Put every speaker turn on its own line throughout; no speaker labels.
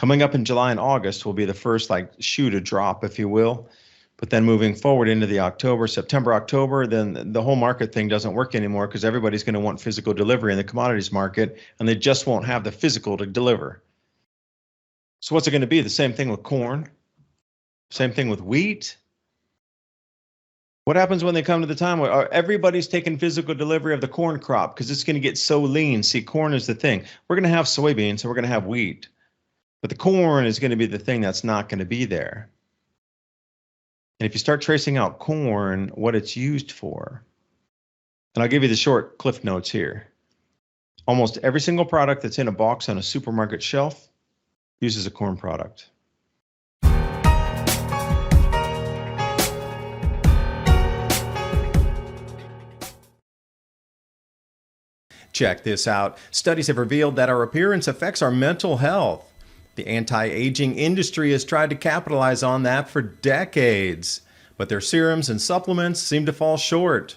Coming up in July and August will be the first shoe to drop, if you will. But then moving forward into the September, October, then the whole market thing doesn't work anymore because everybody's going to want physical delivery in the commodities market, and they just won't have the physical to deliver. So what's it going to be? The same thing with corn, same thing with wheat. What happens when they come to the time where everybody's taking physical delivery of the corn crop because it's going to get so lean? See, corn is the thing. We're going to have soybeans and we're going to have wheat, but the corn is going to be the thing that's not going to be there. And if you start tracing out corn, what it's used for, and I'll give you the short cliff notes here. Almost every single product that's in a box on a supermarket shelf uses a corn product. Check this out. Studies have revealed that our appearance affects our mental health. The anti-aging industry has tried to capitalize on that for decades, but their serums and supplements seem to fall short.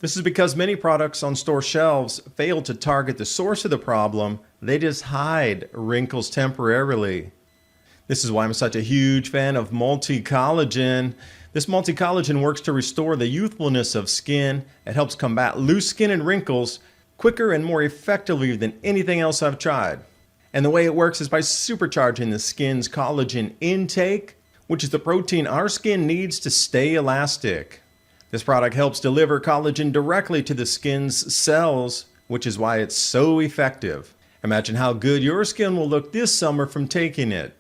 This is because many products on store shelves fail to target the source of the problem. They just hide wrinkles temporarily. This is why I'm such a huge fan of multi-collagen. This multi-collagen works to restore the youthfulness of skin. It helps combat loose skin and wrinkles quicker and more effectively than anything else I've tried. And the way it works is by supercharging the skin's collagen intake, which is the protein our skin needs to stay elastic. This product helps deliver collagen directly to the skin's cells, which is why it's so effective. Imagine how good your skin will look this summer from taking it.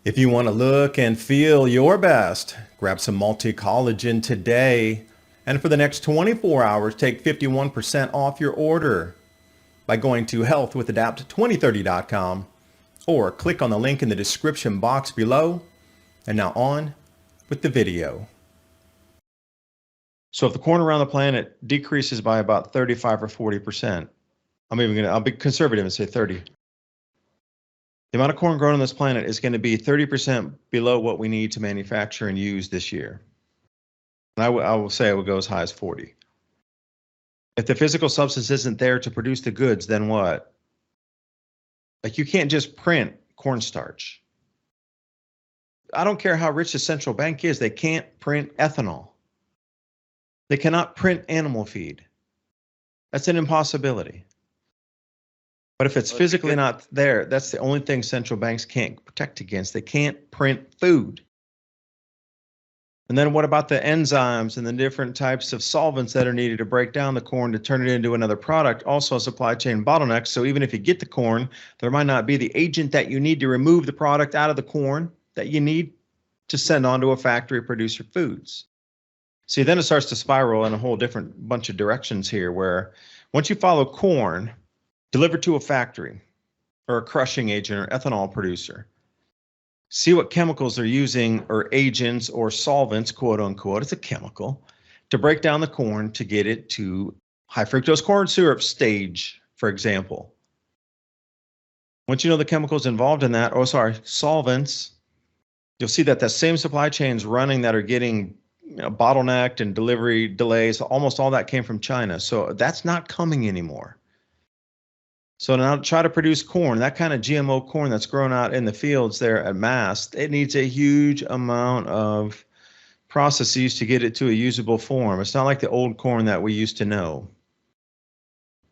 If you want to look and feel your best, grab some multi-collagen today. And for the next 24 hours, take 51% off your order by going to healthwithadapt2030.com or click on the link in the description box below. And now on with the video. So if the corn around the planet decreases by about 35 or 40%, I'll be conservative and say 30. The amount of corn grown on this planet is going to be 30% below what we need to manufacture and use this year. And I will say it would go as high as 40. If the physical substance isn't there to produce the goods, then what? You can't just print cornstarch. I don't care how rich the central bank is, they can't print ethanol. They cannot print animal feed. That's an impossibility. But if it's physically not there, that's the only thing central banks can't protect against. They can't print food. And then what about the enzymes and the different types of solvents that are needed to break down the corn to turn it into another product? Also a supply chain bottleneck. So even if you get the corn, there might not be the agent that you need to remove the product out of the corn that you need to send on to a factory producer foods. See, then it starts to spiral in a whole different bunch of directions here, where once you follow corn delivered to a factory or a crushing agent or ethanol producer, see what chemicals they're using or agents or solvents, quote unquote, it's a chemical, to break down the corn to get it to high fructose corn syrup stage, for example. Once you know the chemicals involved in that, solvents, you'll see that same supply chains running that are getting bottlenecked and delivery delays, almost all that came from China. So that's not coming anymore. So now try to produce corn, that kind of GMO corn that's grown out in the fields there at mass, it needs a huge amount of processes to get it to a usable form. It's not like the old corn that we used to know.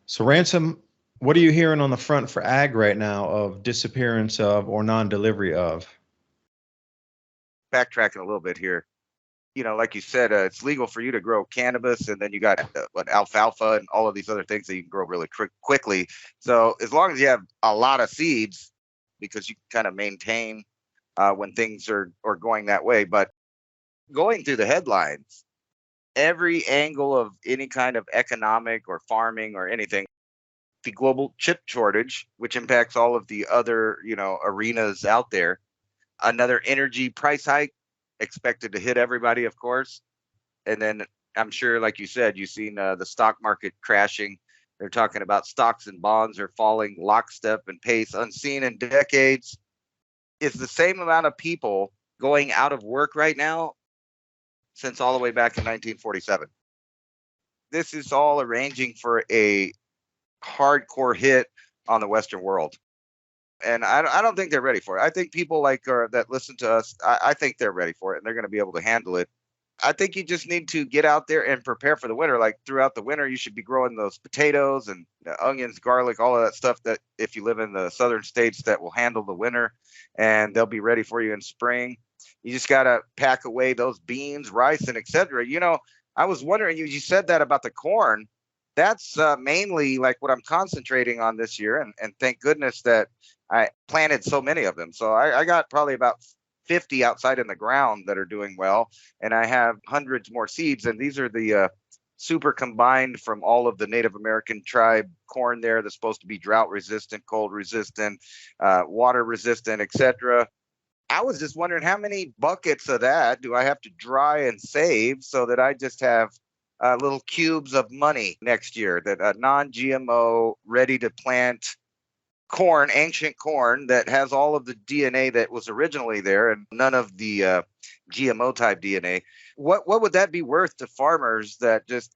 So Ransom, what are you hearing on the front for ag right now of disappearance of or non-delivery of?
Backtracking a little bit here. Like you said, it's legal for you to grow cannabis, and then you got alfalfa and all of these other things that you can grow really quickly. So as long as you have a lot of seeds, because you can kind of maintain when things are going that way. But going through the headlines, every angle of any kind of economic or farming or anything, the global chip shortage, which impacts all of the other, arenas out there, another energy price hike expected to hit everybody, of course. And then I'm sure, like you said, you've seen the stock market crashing. They're talking about stocks and bonds are falling lockstep and pace unseen in decades. It's the same amount of people going out of work right now since all the way back in 1947. This is all arranging for a hardcore hit on the Western world. And I don't think they're ready for it. I think people like that listen to us, I think they're ready for it and they're going to be able to handle it. I think you just need to get out there and prepare for the winter. Like throughout the winter, you should be growing those potatoes and onions, garlic, all of that stuff that if you live in the southern states that will handle the winter and they'll be ready for you in spring. You just got to pack away those beans, rice, and etc. I was wondering, you said that about the corn. That's mainly like what I'm concentrating on this year. And thank goodness that I planted so many of them. So I got probably about 50 outside in the ground that are doing well. And I have hundreds more seeds. And these are the super combined from all of the Native American tribe corn there that's supposed to be drought resistant, cold resistant, water resistant, etc. I was just wondering how many buckets of that do I have to dry and save so that I just have little cubes of money next year, that non-GMO, ready to plant corn, ancient corn that has all of the DNA that was originally there and none of the GMO type DNA. What would that be worth to farmers that just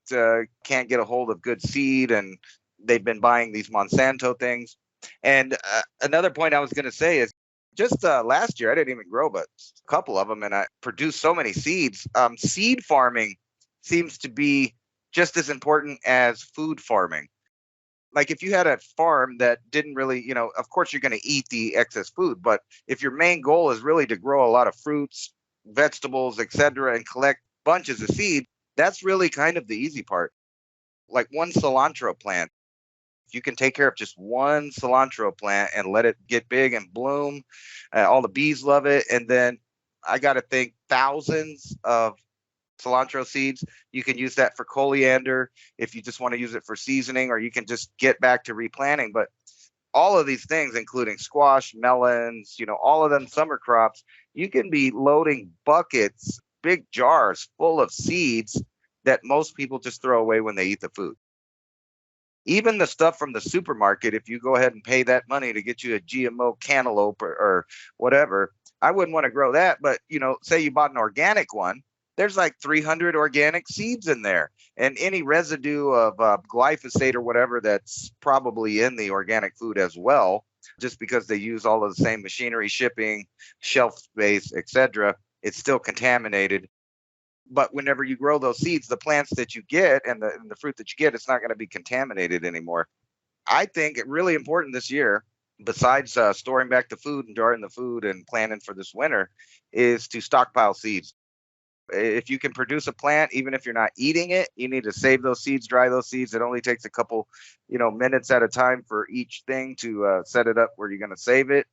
can't get a hold of good seed and they've been buying these Monsanto things? And another point I was going to say is just last year, I didn't even grow but a couple of them and I produced so many seeds. Seed farming seems to be just as important as food farming. Like if you had a farm that didn't really, of course you're going to eat the excess food, but if your main goal is really to grow a lot of fruits, vegetables, etc., and collect bunches of seed, that's really kind of the easy part. Like one cilantro plant, if you can take care of just one cilantro plant and let it get big and bloom, all the bees love it. And then I got to think thousands of cilantro seeds. You can use that for coriander if you just want to use it for seasoning, or you can just get back to replanting. But all of these things, including squash, melons, all of them summer crops, you can be loading buckets, big jars full of seeds that most people just throw away when they eat the food. Even the stuff from the supermarket, if you go ahead and pay that money to get you a GMO cantaloupe or whatever, I wouldn't want to grow that. But, say you bought an organic one, there's like 300 organic seeds in there. And any residue of glyphosate or whatever that's probably in the organic food as well, just because they use all of the same machinery, shipping, shelf space, etc., it's still contaminated. But whenever you grow those seeds, the plants that you get and the fruit that you get, it's not going to be contaminated anymore. I think it really important this year, besides storing back the food and drying the food and planning for this winter, is to stockpile seeds. If you can produce a plant, even if you're not eating it, you need to save those seeds, dry those seeds. It only takes a couple, minutes at a time for each thing to set it up where you're going to save it.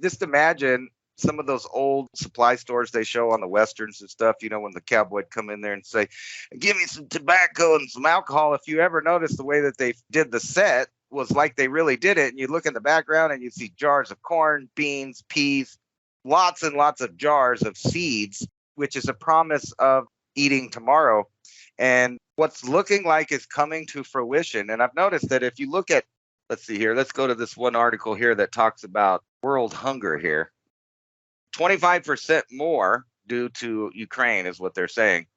Just imagine some of those old supply stores they show on the Westerns and stuff, when the cowboy would come in there and say, give me some tobacco and some alcohol. If you ever notice the way that they did the set was like they really did it. And you look in the background and you see jars of corn, beans, peas, lots and lots of jars of seeds, which is a promise of eating tomorrow. And what's looking like is coming to fruition. And I've noticed that if you look at, let's see here, let's go to this one article here that talks about world hunger here. 25% more due to Ukraine is what they're saying.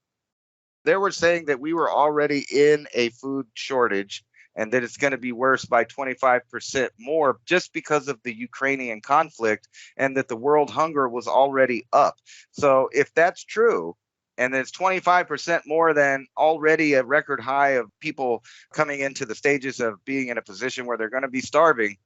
They were saying that we were already in a food shortage and that it's going to be worse by 25% more just because of the Ukrainian conflict, and that the world hunger was already up. So if that's true, and it's 25% more than already a record high of people coming into the stages of being in a position where they're going to be starving,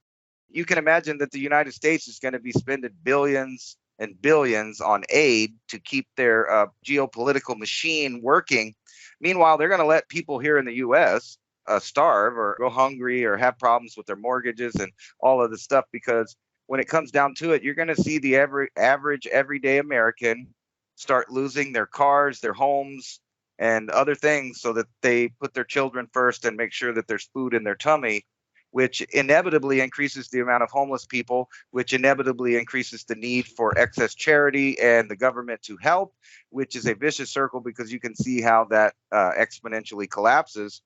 you can imagine that the United States is going to be spending billions and billions on aid to keep their geopolitical machine working. Meanwhile, they're going to let people here in the U.S. Starve or go hungry or have problems with their mortgages and all of the stuff, because when it comes down to it, you're going to see the average everyday American start losing their cars, their homes, and other things so that they put their children first and make sure that there's food in their tummy, which inevitably increases the amount of homeless people, which inevitably increases the need for excess charity and the government to help, which is a vicious circle because you can see how that exponentially collapses.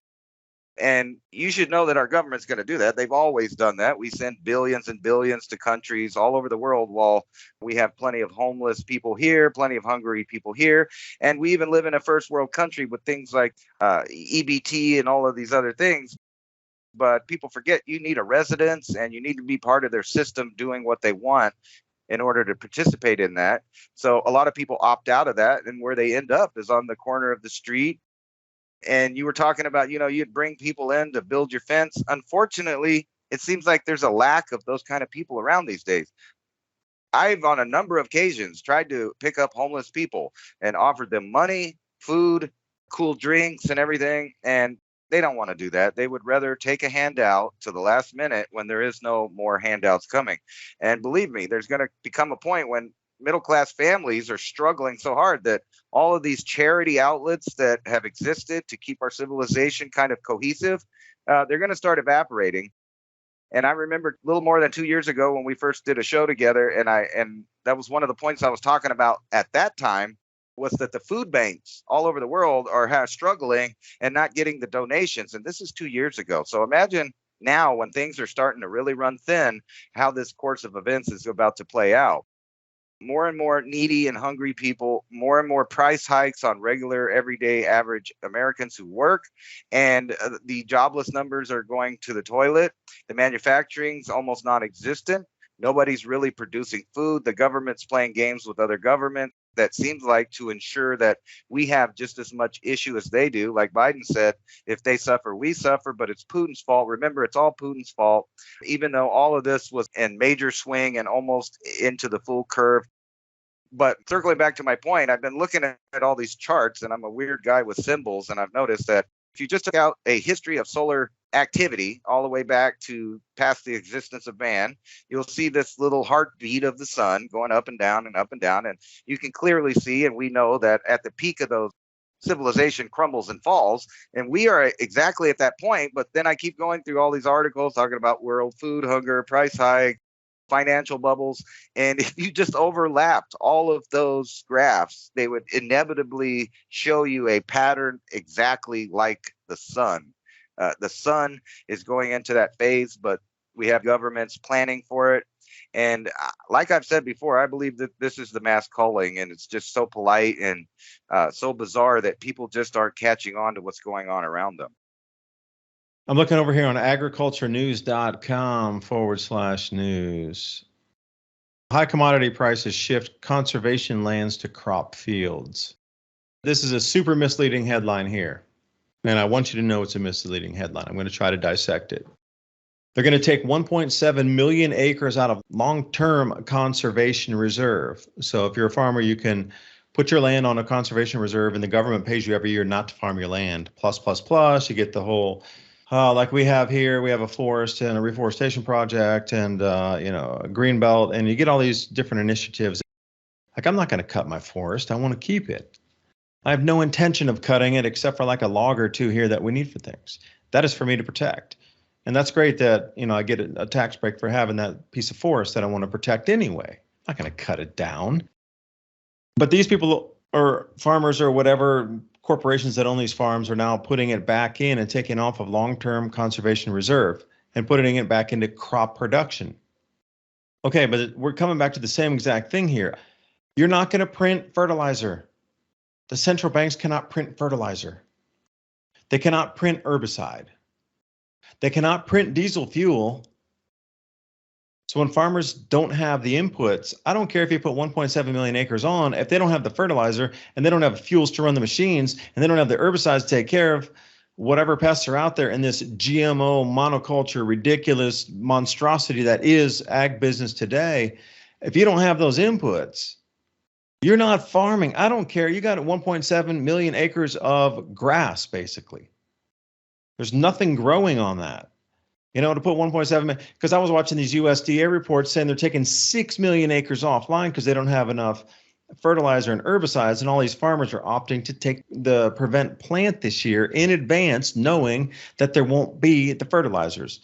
And you should know that our government's going to do that. They've always done that. We send billions and billions to countries all over the world while we have plenty of homeless people here, plenty of hungry people here. And we even live in a first world country with things like EBT and all of these other things. but people forget you need a residence and you need to be part of their system doing what they want in order to participate in that. So a lot of people opt out of that, and where they end up is on the corner of the street. And you were talking about, you'd bring people in to build your fence. Unfortunately, it seems like there's a lack of those kind of people around these days. I've, on a number of occasions, tried to pick up homeless people and offered them money, food, cool drinks, and everything. And they don't want to do that. They would rather take a handout to the last minute when there is no more handouts coming. And believe me, there's going to become a point when middle class families are struggling so hard that all of these charity outlets that have existed to keep our civilization kind of cohesive, they're going to start evaporating. And I remember a little more than 2 years ago when we first did a show together, and that was one of the points I was talking about at that time, was that the food banks all over the world are struggling and not getting the donations. And this is 2 years ago. So imagine now, when things are starting to really run thin, how this course of events is about to play out. More and more needy and hungry people, more and more price hikes on regular, everyday, average Americans who work, and the jobless numbers are going to the toilet. The manufacturing's almost non-existent. Nobody's really producing food. The government's playing games with other governments that seems like to ensure that we have just as much issue as they do. Like Biden said, if they suffer, we suffer, but it's Putin's fault. Remember, it's all Putin's fault, even though all of this was in major swing and almost into the full curve. But circling back to my point, I've been looking at all these charts, and I'm a weird guy with symbols. And I've noticed that if you just took out a history of solar activity all the way back to past the existence of man, you'll see this little heartbeat of the sun going up and down and up and down. And you can clearly see, and we know that at the peak of those, civilization crumbles and falls. And we are exactly at that point. But then I keep going through all these articles talking about world food hunger, price hike, financial bubbles. And if you just overlapped all of those graphs, they would inevitably show you a pattern exactly like the sun. The sun is going into that phase, but we have governments planning for it. And like I've said before, I believe that this is the mass culling, and it's just so polite and so bizarre that people just aren't catching on to what's going on around them.
I'm looking over here on agriculturenews.com/news. High commodity prices shift conservation lands to crop fields. This is a super misleading headline here. And I want you to know it's a misleading headline. I'm going to try to dissect it. They're going to take 1.7 million acres out of long-term conservation reserve. So if you're a farmer, you can put your land on a conservation reserve and the government pays you every year not to farm your land. Plus, you get the whole, like we have here, we have a forest and a reforestation project and, a green belt, and you get all these different initiatives. Like, I'm not going to cut my forest. I want to keep it. I have no intention of cutting it except for like a log or two here that we need for things. That is for me to protect. And that's great that, I get a tax break for having that piece of forest that I want to protect anyway. I'm not going to cut it down. But these people or farmers or whatever corporations that own these farms are now putting it back in and taking off of long-term conservation reserve and putting it back into crop production. Okay, but we're coming back to the same exact thing here. You're not going to print fertilizer. The central banks cannot print fertilizer. They cannot print herbicide. They cannot print diesel fuel. So when farmers don't have the inputs, I don't care if you put 1.7 million acres on, if they don't have the fertilizer and they don't have fuels to run the machines and they don't have the herbicides to take care of whatever pests are out there in this GMO monoculture, ridiculous monstrosity that is ag business today. If you don't have those inputs, you're not farming. I don't care. You got 1.7 million acres of grass, basically. There's nothing growing on that. To put 1.7, because I was watching these USDA reports saying they're taking 6 million acres offline because they don't have enough fertilizer and herbicides, and all these farmers are opting to take the prevent plant this year in advance, knowing that there won't be the fertilizers.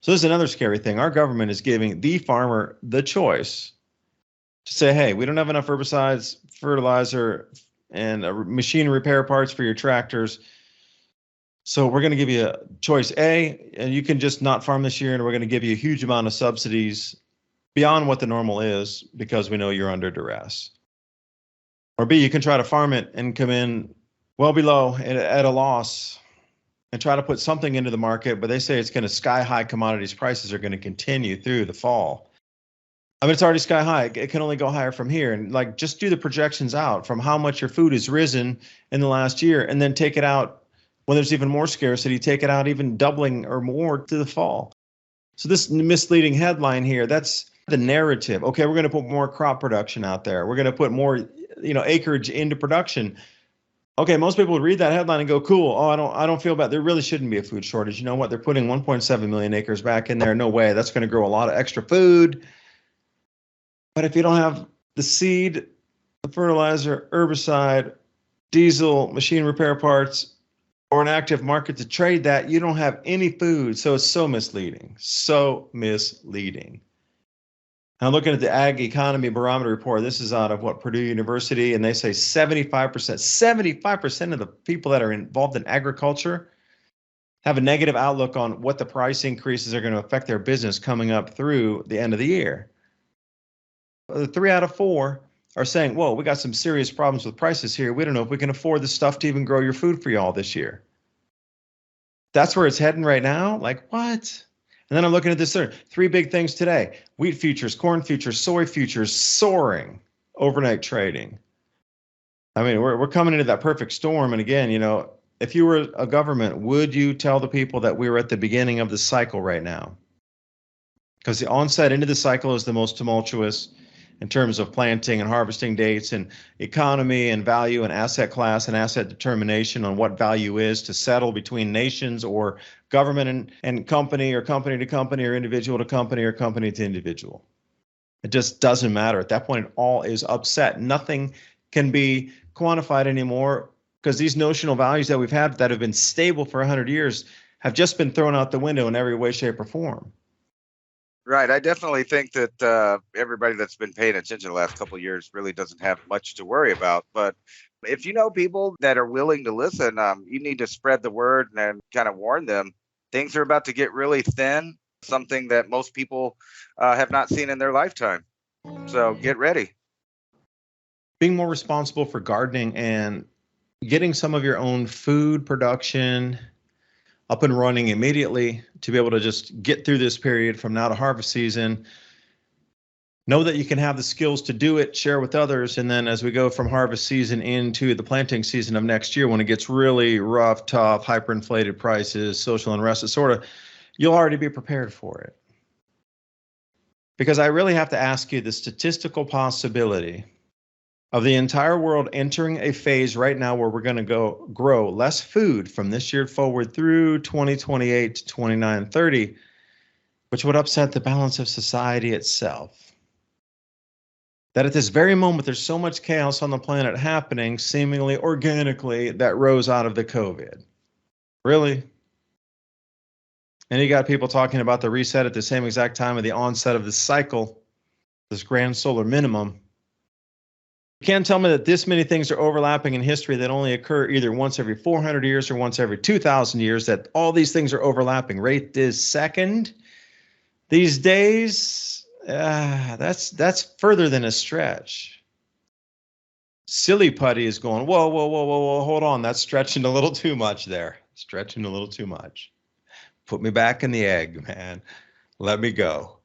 So this is another scary thing. Our government is giving the farmer the choice to say, hey, we don't have enough herbicides, fertilizer, and machine repair parts for your tractors. So we're going to give you a choice A, and you can just not farm this year, and we're going to give you a huge amount of subsidies beyond what the normal is because we know you're under duress. Or B, you can try to farm it and come in well below at a loss and try to put something into the market, but they say it's going to sky high. Commodities prices are going to continue through the fall. I mean, it's already sky high. It can only go higher from here. And like, just do the projections out from how much your food has risen in the last year, and then take it out when there's even more scarcity, take it out even doubling or more to the fall. So this misleading headline here, that's the narrative. Okay, we're going to put more crop production out there. We're going to put more, acreage into production. Okay, most people would read that headline and go, cool. Oh, I don't feel bad. There really shouldn't be a food shortage. You know what? They're putting 1.7 million acres back in there. No way. That's going to grow a lot of extra food. But if you don't have the seed, the fertilizer, herbicide, diesel, machine repair parts, or an active market to trade that, you don't have any food. So it's so misleading. So misleading. I'm looking at the Ag Economy Barometer report. This is out of Purdue University, and they say 75% of the people that are involved in agriculture have a negative outlook on what the price increases are going to affect their business coming up through the end of the year. 3 out of 4 are saying, whoa, we got some serious problems with prices here. We don't know if we can afford the stuff to even grow your food for y'all this year. That's where it's heading right now? Like, what? And then I'm looking at this 3 big things today. Wheat futures, corn futures, soy futures soaring, overnight trading. I mean, we're coming into that perfect storm. And again, if you were a government, would you tell the people that we were at the beginning of the cycle right now? Because the onset into the cycle is the most tumultuous in terms of planting and harvesting dates and economy and value and asset class and asset determination on what value is to settle between nations or government and company or company to company or individual to company or company to individual. It just doesn't matter. At that point, it all is upset. Nothing can be quantified anymore because these notional values that we've had that have been stable for 100 years have just been thrown out the window in every way, shape, or form.
Right. I definitely think that everybody that's been paying attention the last couple of years really doesn't have much to worry about. But if you know people that are willing to listen, you need to spread the word and kind of warn them. Things are about to get really thin, something that most people have not seen in their lifetime. So get ready.
Being more responsible for gardening and getting some of your own food production up and running immediately to be able to just get through this period from now to harvest season. Know that you can have the skills to do it, share with others, and then as we go from harvest season into the planting season of next year, when it gets really rough, tough, hyperinflated prices, social unrest, you'll already be prepared for it. Because I really have to ask you the statistical possibility of the entire world entering a phase right now where we're going to grow less food from this year forward through 2028 to 2930, which would upset the balance of society itself. That at this very moment, there's so much chaos on the planet happening seemingly organically that rose out of the COVID. Really? And you got people talking about the reset at the same exact time of the onset of this cycle, this grand solar minimum. You can't tell me that this many things are overlapping in history that only occur either once every 400 years or once every 2,000 years, that all these things are overlapping right this second. These days, that's further than a stretch. Silly putty is going, whoa, hold on. That's stretching a little too much there. Stretching a little too much. Put me back in the egg, man. Let me go.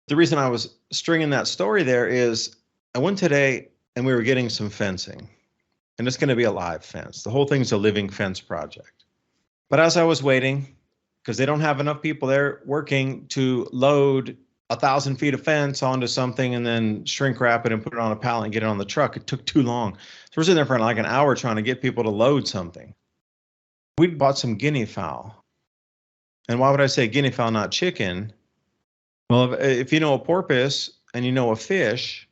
The reason I was stringing that story there is I went today and we were getting some fencing, and it's going to be a live fence. The whole thing's a living fence project. But as I was waiting, because they don't have enough people there working to load 1,000 feet of fence onto something and then shrink wrap it and put it on a pallet and get it on the truck, it took too long. So we're sitting there for like an hour trying to get people to load something. We bought some guinea fowl. And why would I say guinea fowl, not chicken? Well, if you know a porpoise and you know a fish,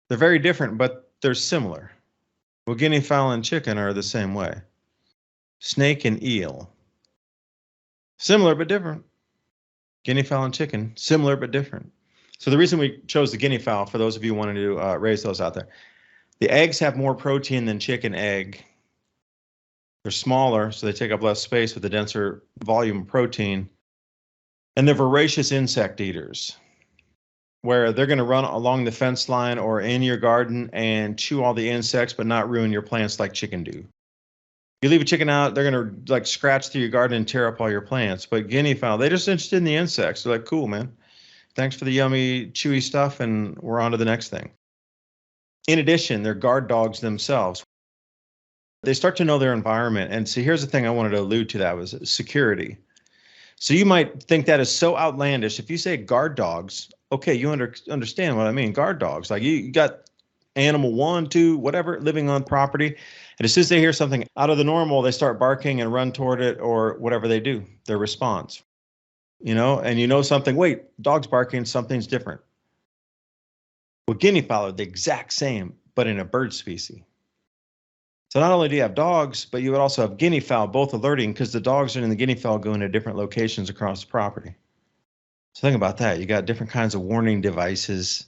they're very different, but they're similar. Well, guinea fowl and chicken are the same way. Snake and eel. Similar but different. Guinea fowl and chicken, similar but different. So the reason we chose the guinea fowl, for those of you wanting to raise those out there, the eggs have more protein than chicken egg. They're smaller, so they take up less space with a denser volume of protein. And they're voracious insect eaters, where they're going to run along the fence line or in your garden and chew all the insects, but not ruin your plants like chicken do. You leave a chicken out, they're going to like scratch through your garden and tear up all your plants. But guinea fowl, they're just interested in the insects. They're like, cool, man. Thanks for the yummy, chewy stuff, and we're on to the next thing. In addition, they're guard dogs themselves. They start to know their environment. And so here's the thing I wanted to allude to, that was security. So you might think that is so outlandish. If you say guard dogs, okay, you understand what I mean. Guard dogs, like you got animal 1, 2, whatever, living on property. And as soon as they hear something out of the normal, they start barking and run toward it or whatever they do, their response. And something, wait, dog's barking, something's different. Well, guinea fowl are the exact same, but in a bird species. So not only do you have dogs, but you would also have guinea fowl, both alerting, because the dogs and the guinea fowl go into different locations across the property. So think about that. You got different kinds of warning devices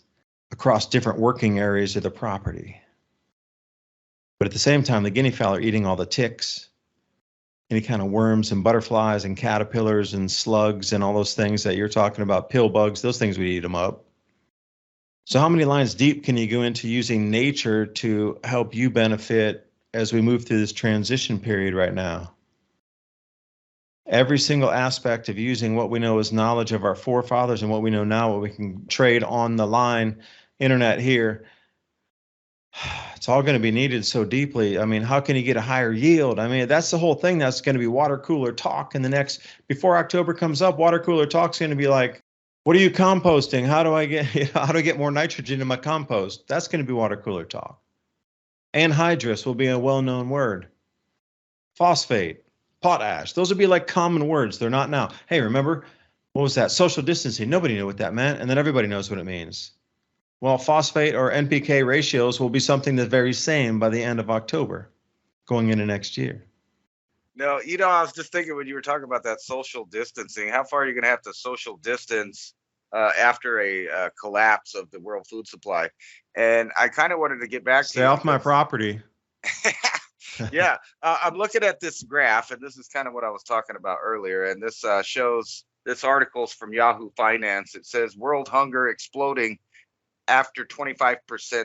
across different working areas of the property. But at the same time, the guinea fowl are eating all the ticks, any kind of worms and butterflies and caterpillars and slugs and all those things that you're talking about, pill bugs, those things would eat them up. So how many lines deep can you go into using nature to help you benefit as we move through this transition period right now? Every single aspect of using what we know as knowledge of our forefathers and what we know now, what we can trade on the line, internet here, it's all going to be needed so deeply. I mean, how can you get a higher yield? I mean, that's the whole thing. That's going to be water cooler talk in before October comes up, water cooler talk's going to be like, what are you composting? How do I get more nitrogen in my compost? That's going to be water cooler talk. Anhydrous will be a well-known word. Phosphate, potash, those would be like common words. They're not now. Hey, remember, what was that? Social distancing. Nobody knew what that meant. And then everybody knows what it means. Well, phosphate or NPK ratios will be something that's very same by the end of October going into next year.
No, I was just thinking when you were talking about that social distancing, how far are you going to have to social distance after a collapse of the world food supply? And I kind of wanted to get back to
Stay off my property.
Yeah, I'm looking at this graph, and this is kind of what I was talking about earlier. And this shows, this article's from Yahoo Finance. It says world hunger exploding after 25%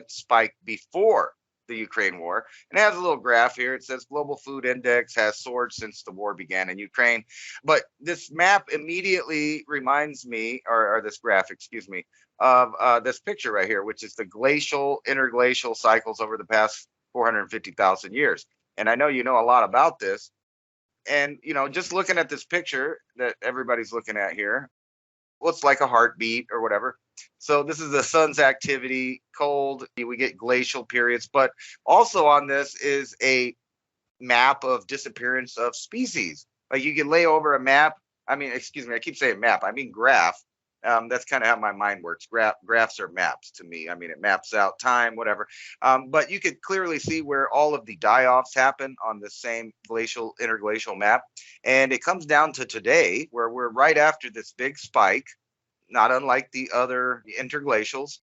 spike before the Ukraine war. And it has a little graph here. It says global food index has soared since the war began in Ukraine. But this map immediately reminds me, or this graph, excuse me, of this picture right here, which is the glacial, interglacial cycles over the past 450,000 years. And I know you know a lot about this. And, just looking at this picture that everybody's looking at here, looks like a heartbeat or whatever. So this is the sun's activity, cold, we get glacial periods, but also on this is a map of disappearance of species. Like you can lay over a map. I mean, excuse me, I keep saying map. I mean graph. That's kind of how my mind works. Graphs are maps to me. I mean, it maps out time, whatever. But you could clearly see where all of the die-offs happen on the same glacial, interglacial map. And it comes down to today, where we're right after this big spike, not unlike the other interglacials.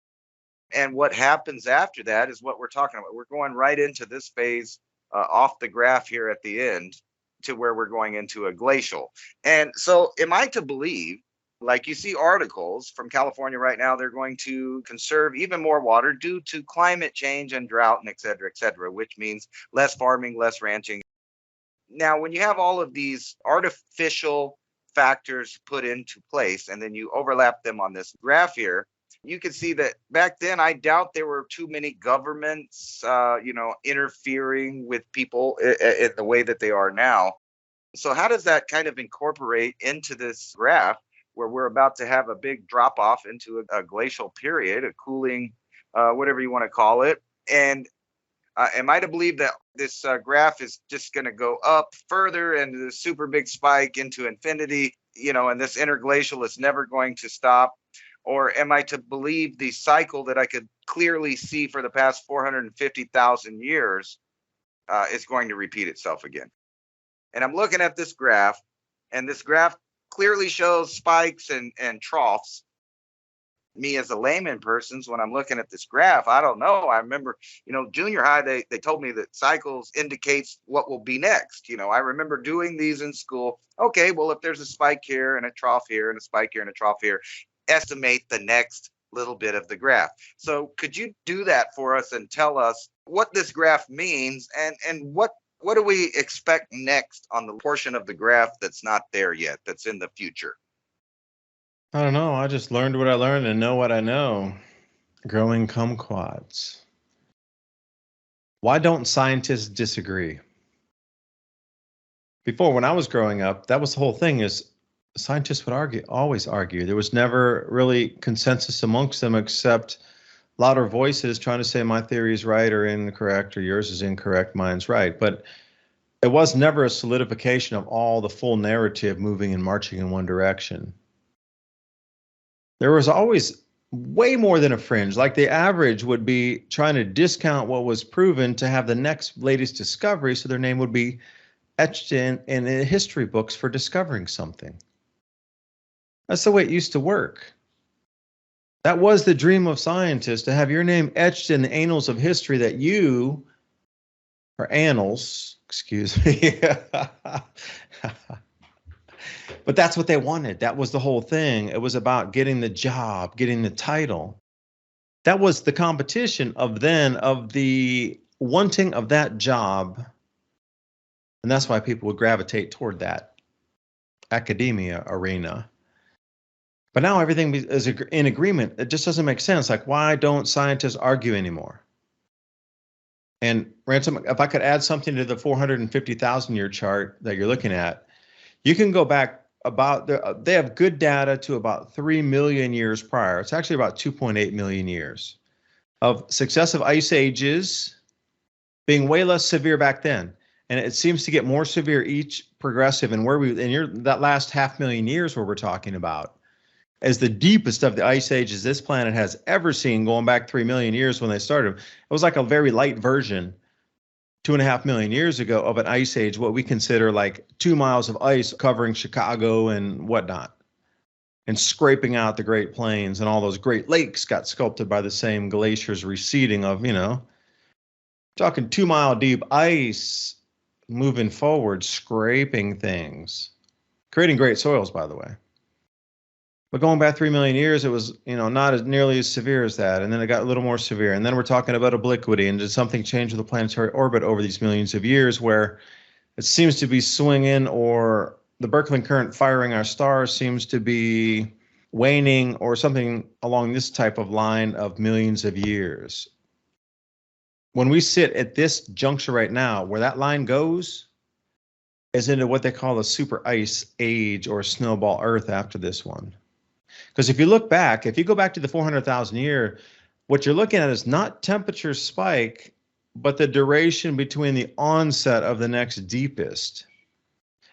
And what happens after that is what we're talking about. We're going right into this phase off the graph here at the end to where we're going into a glacial. And so am I to believe, like you see articles from California right now, they're going to conserve even more water due to climate change and drought and et cetera, which means less farming, less ranching. Now, when you have all of these artificial factors put into place and then you overlap them on this graph here, you can see that back then, I doubt there were too many governments, interfering with people in the way that they are now. So how does that kind of incorporate into this graph where we're about to have a big drop off into a glacial period, a cooling, whatever you want to call it? And am I to believe that this graph is just going to go up further and the super big spike into infinity, and this interglacial is never going to stop? Or am I to believe the cycle that I could clearly see for the past 450,000 years is going to repeat itself again? And I'm looking at this graph, and this graph clearly shows spikes and troughs. Me as a layman person, when I'm looking at this graph, I don't know. I remember, junior high, they told me that cycles indicates what will be next. I remember doing these in school. Okay, well, if there's a spike here and a trough here and a spike here and a trough here, estimate the next little bit of the graph. So could you do that for us and tell us what this graph means and what what do we expect next on the portion of the graph that's not there yet, that's in the future?
I don't know. I just learned what I learned and know what I know. Growing kumquats. Why don't scientists disagree? Before, when I was growing up, that was the whole thing, is scientists would always argue. There was never really consensus amongst them except louder voices trying to say my theory is right or incorrect, or yours is incorrect, mine's right. But it was never a solidification of all the full narrative moving and marching in one direction. There was always way more than a fringe. Like the average would be trying to discount what was proven to have the next latest discovery, so their name would be etched in the history books for discovering something. That's the way it used to work. That was the dream of scientists, to have your name etched in the annals of history that you, or annals, excuse me. But that's what they wanted. That was the whole thing. It was about getting the job, getting the title. That was the competition of the wanting of that job. And that's why people would gravitate toward that academia arena. But now everything is in agreement. It just doesn't make sense. Like, why don't scientists argue anymore? And Ransom, if I could add something to the 450,000 year chart that you're looking at, you can go back they have good data to about 3 million years prior. It's actually about 2.8 million years of successive ice ages being way less severe back then. And it seems to get more severe each progressive. And that last 500,000 years where we're talking about as the deepest of the ice ages this planet has ever seen, going back 3 million years when they started. It was like a very light version 2.5 million years ago of an ice age, what we consider like 2 miles of ice covering Chicago and whatnot, and scraping out the Great Plains, and all those Great Lakes got sculpted by the same glaciers receding of, talking 2 mile deep ice moving forward, scraping things, creating great soils, by the way. But going back 3 million years, it was, not as nearly as severe as that. And then it got a little more severe. And then we're talking about obliquity. And did something change with the planetary orbit over these millions of years, where it seems to be swinging, or the Birkeland current firing our stars seems to be waning, or something along this type of line of millions of years. When we sit at this juncture right now, where that line goes is into what they call a super ice age, or snowball Earth after this one. Because if you go back to the 400,000 year, what you're looking at is not temperature spike, but the duration between the onset of the next deepest.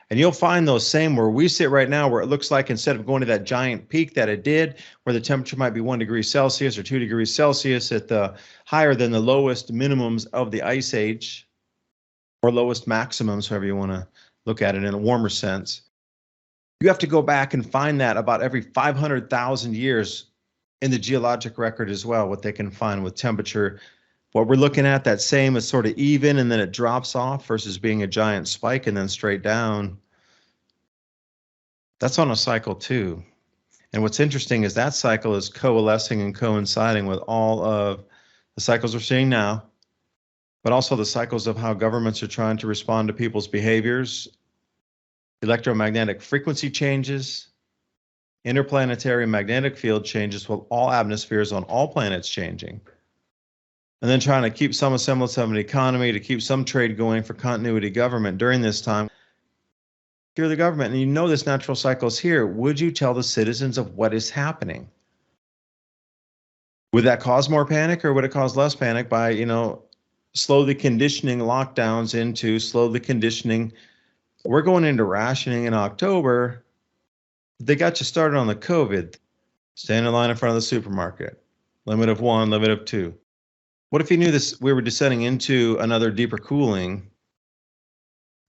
And you'll find those same where we sit right now, where it looks like instead of going to that giant peak that it did, where the temperature might be 1 degree Celsius or 2 degrees Celsius at the higher than the lowest minimums of the ice age, or lowest maximums, however you want to look at it in a warmer sense. You have to go back and find that about every 500,000 years in the geologic record as well, what they can find with temperature. What we're looking at, that same is sort of even, and then it drops off, versus being a giant spike and then straight down. That's on a cycle too. And what's interesting is that cycle is coalescing and coinciding with all of the cycles we're seeing now, but also the cycles of how governments are trying to respond to people's behaviors, electromagnetic frequency changes, interplanetary magnetic field changes, with all atmospheres on all planets changing. And then trying to keep some semblance of an economy, to keep some trade going for continuity government during this time. If you're the government and you know this natural cycle is here, would you tell the citizens of what is happening? Would that cause more panic, or would it cause less panic by, slowly conditioning lockdowns into slowly conditioning? We're going into rationing in October. They got you started on the COVID. Stand in line in front of the supermarket. Limit of 1, limit of 2. What if you knew this? We were descending into another deeper cooling,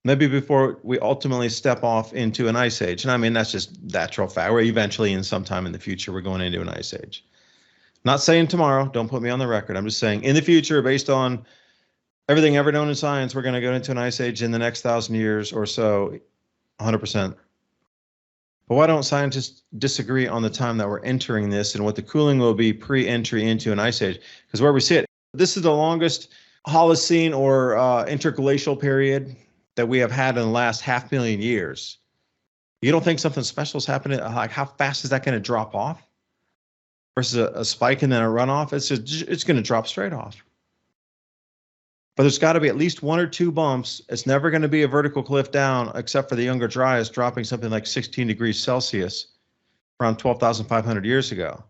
maybe before we ultimately step off into an ice age. And I mean, that's just natural fact. We're eventually, in some time in the future, we're going into an ice age. Not saying tomorrow. Don't put me on the record. I'm just saying in the future, based on everything ever known in science, we're going to go into an ice age in the next 1,000 years or so, 100%. But why don't scientists disagree on the time that we're entering this and what the cooling will be pre-entry into an ice age? Because where we sit, this is the longest Holocene or interglacial period that we have had in the last 500,000 years, you don't think something special is happening? Like, how fast is that going to drop off versus a spike and then a runoff? It's going to drop straight off. But there's got to be at least 1 or 2 bumps. It's never going to be a vertical cliff down, except for the Younger Dryas dropping something like 16 degrees Celsius around 12,500 years ago.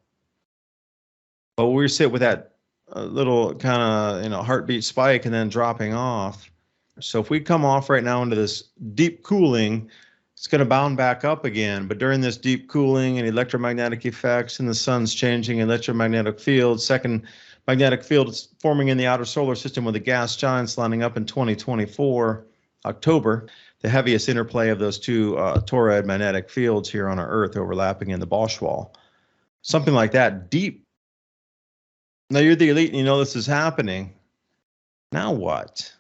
But we sit with that little kind of, heartbeat spike and then dropping off. So if we come off right now into this deep cooling, it's going to bound back up again. But during this deep cooling and electromagnetic effects and the sun's changing electromagnetic field, second magnetic field is forming in the outer solar system with the gas giants lining up in 2024, October, the heaviest interplay of those two toroid magnetic fields here on our Earth overlapping in the Bosch wall. Something like that, deep. Now you're the elite and you know this is happening. Now what?